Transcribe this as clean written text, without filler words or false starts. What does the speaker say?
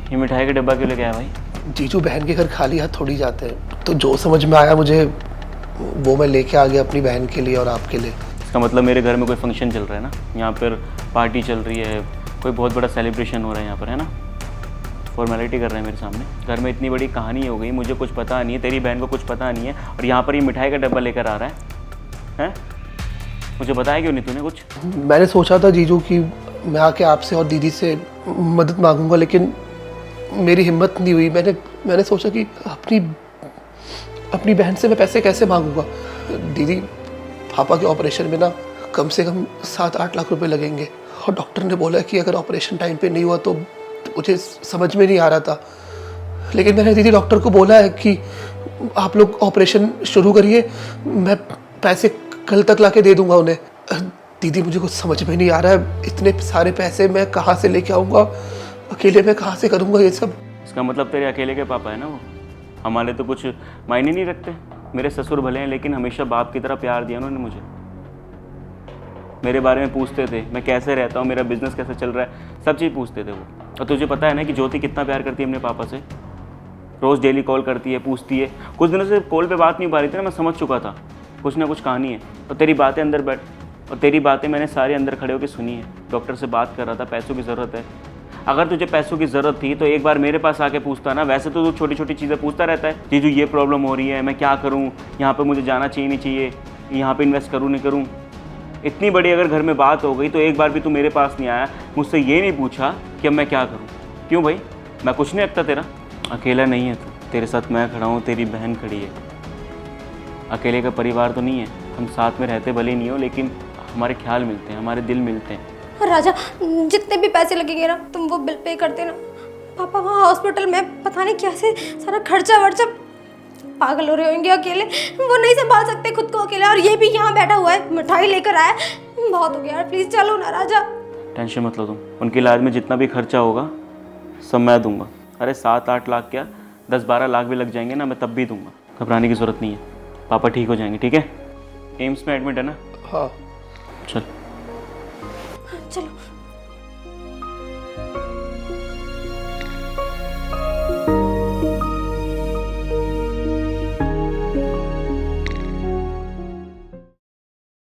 ये मिठाई का डब्बा क्यों लेके आया भाई? जीजू बहन के घर खाली हाथ थोड़ी जाते हैं, तो जो समझ में आया मुझे वो मैं लेके आ गया अपनी बहन के लिए और आपके लिए। इसका मतलब मेरे घर में कोई फंक्शन चल रहा है ना, यहाँ पर पार्टी चल रही है, कोई बहुत बड़ा सेलिब्रेशन हो रहा है यहाँ पर, है ना? फॉर्मेलिटी कर रहे हैं मेरे सामने। घर में इतनी बड़ी कहानी हो गई, मुझे कुछ पता नहीं है, तेरी बहन को कुछ पता नहीं है, और यहाँ पर ये मिठाई का डब्बा लेकर आ रहा है? मुझे बताया क्यों नहीं तूने कुछ? मैंने सोचा था जीजू कि मैं आके आपसे और दीदी से मदद मांगूंगा, लेकिन मेरी हिम्मत नहीं हुई। मैंने सोचा कि अपनी बहन से मैं पैसे कैसे मांगूंगा। दीदी, पापा के ऑपरेशन में ना कम से कम 7-8 लाख रुपए लगेंगे, और डॉक्टर ने बोला कि अगर ऑपरेशन टाइम पे नहीं हुआ तो मुझे समझ में नहीं आ रहा था। लेकिन मैंने दीदी डॉक्टर को बोला है कि आप लोग ऑपरेशन शुरू करिए, मैं पैसे कल तक लाके दे दूंगा उन्हें। दीदी, मुझे कुछ समझ में नहीं आ रहा है, इतने सारे पैसे मैं कहाँ से लेके आऊँगा, अकेले मैं कहाँ से करूँगा ये सब। इसका मतलब तेरे अकेले के पापा है ना वो? हमारे तो कुछ मायने नहीं रखते। मेरे ससुर भले हैं, लेकिन हमेशा बाप की तरह प्यार दिया उन्होंने मुझे। मेरे बारे में पूछते थे, मैं कैसे रहता हूँ, मेरा बिजनेस कैसे चल रहा है, सब चीज़ पूछते थे वो। और तुझे पता है ना कि ज्योति कितना प्यार करती है अपने पापा से। रोज़ डेली कॉल करती है, पूछती है। कुछ दिनों से कॉल पे बात नहीं हो पा रही थी ना, मैं समझ चुका था कुछ ना कुछ कहानी है। और तेरी बातें अंदर बैठ और तेरी बातें मैंने सारी अंदर खड़े होकर सुनी है। डॉक्टर से बात कर रहा था, पैसों की ज़रूरत है। अगर तुझे पैसों की ज़रूरत थी तो एक बार मेरे पास आके पूछता ना। वैसे तो तू छोटी छोटी चीज़ें पूछता रहता है, जीजू ये प्रॉब्लम हो रही है, मैं क्या करूँ, यहाँ पे मुझे जाना चाहिए नहीं चाहिए, यहाँ पे इन्वेस्ट करूँ नहीं करूँ। इतनी बड़ी अगर घर में बात हो गई तो एक बार भी तू मेरे पास नहीं आया, मुझसे ये नहीं पूछा कि अब मैं क्या करूँ। क्यों भाई, मैं कुछ नहीं रखता तेरा? अकेला नहीं है तू, तेरे साथ मैं खड़ा हूँ, तेरी बहन खड़ी है। अकेले का परिवार तो नहीं है, हम साथ में रहते भले नहीं हो, लेकिन हमारे ख्याल मिलते हैं, हमारे दिल मिलते हैं। राजा, जितने भी पैसे लगेंगे ना तुम वो बिल पे कर देना। पापा वहाँ हॉस्पिटल में पता नहीं कैसे सारा खर्चा वर्चा, पागल हो रहे होंगे अकेले, वो नहीं संभाल सकते खुद को अकेले। और ये भी यहाँ बैठा हुआ है, मिठाई लेकर आया। बहुत हो गया यार, प्लीज चलो ना राजा। टेंशन मत लो तुम, उनके इलाज में जितना भी खर्चा होगा सब मैं दूंगा। अरे 7-8 लाख क्या, 10-12 लाख भी लग जाएंगे ना, मैं तब भी दूंगा। घबराने की ज़रूरत नहीं है, पापा ठीक हो जाएंगे, ठीक है? एम्स में एडमिट है ना? हाँ। चल चलो।